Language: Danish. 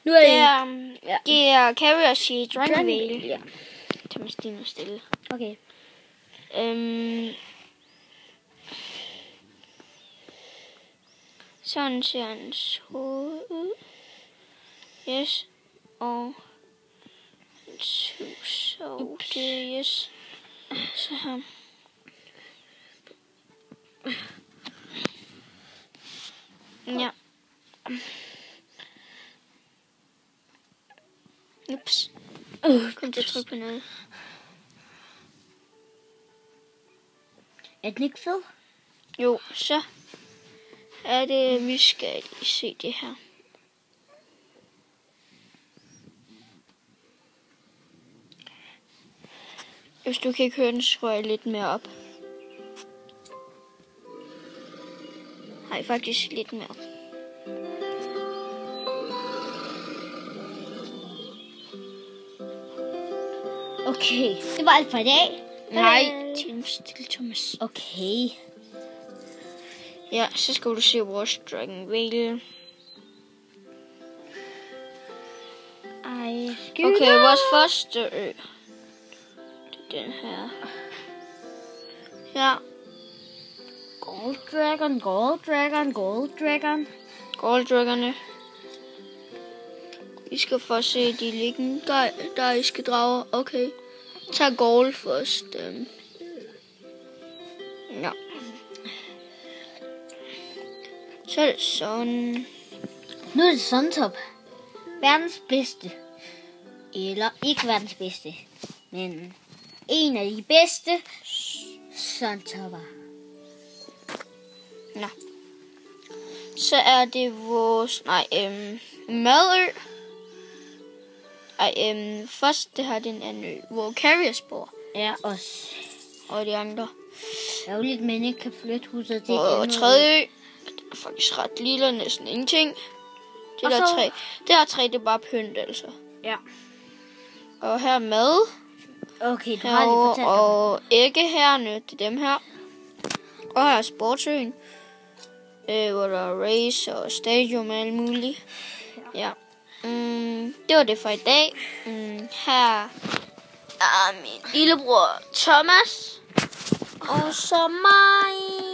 Nu er det er Carriers i Dragonvale. Ja. Thomas, det er nu stille. Okay. Sådan ser hans hoved ud. Yes. Og hans hus. Og det er yes. Så her. Ja. Ups. Kom til at trykke på noget. Er den ikke fed? Jo, så er det, vi skal lige se det her. Hvis du kan ikke høre den, så skruer jeg lidt mere op. Nej, faktisk lidt mere op. Okay, det var alt for i dag. Nej, til Thomas. Okay. Ja, så skal du se vores Dragonvale. Ej, Okay, vores første ø. Det er den her. Ja. Gold Dragon, Gold Dragon, Gold Dragon. Gold Dragerne. Vi skal få se de legendariske drager. Okay. Tag Gold først. Ja. Så er det sådan. Nu er det Suntop. Verdens bedste. Eller ikke verdens bedste. Men en af de bedste Suntopper. Ja. Så er det vores... Madø. Først det her, den anden ø, hvor Carriers bor. Ja, også. Og de andre. Ærgerligt, men ikke kan flytte huset til. Og tredje ø. Det er faktisk ret lille, næsten ingenting. Det der træ, det er bare pynt, altså. Ja. Og her mad. Okay, du har lige fortalt og æggehærene, det er dem her. Og her er sportsøen. Hvor der er race og stadium og alt muligt. Ja. Det var det for i dag. Her er min lillebror Thomas. Og så mig.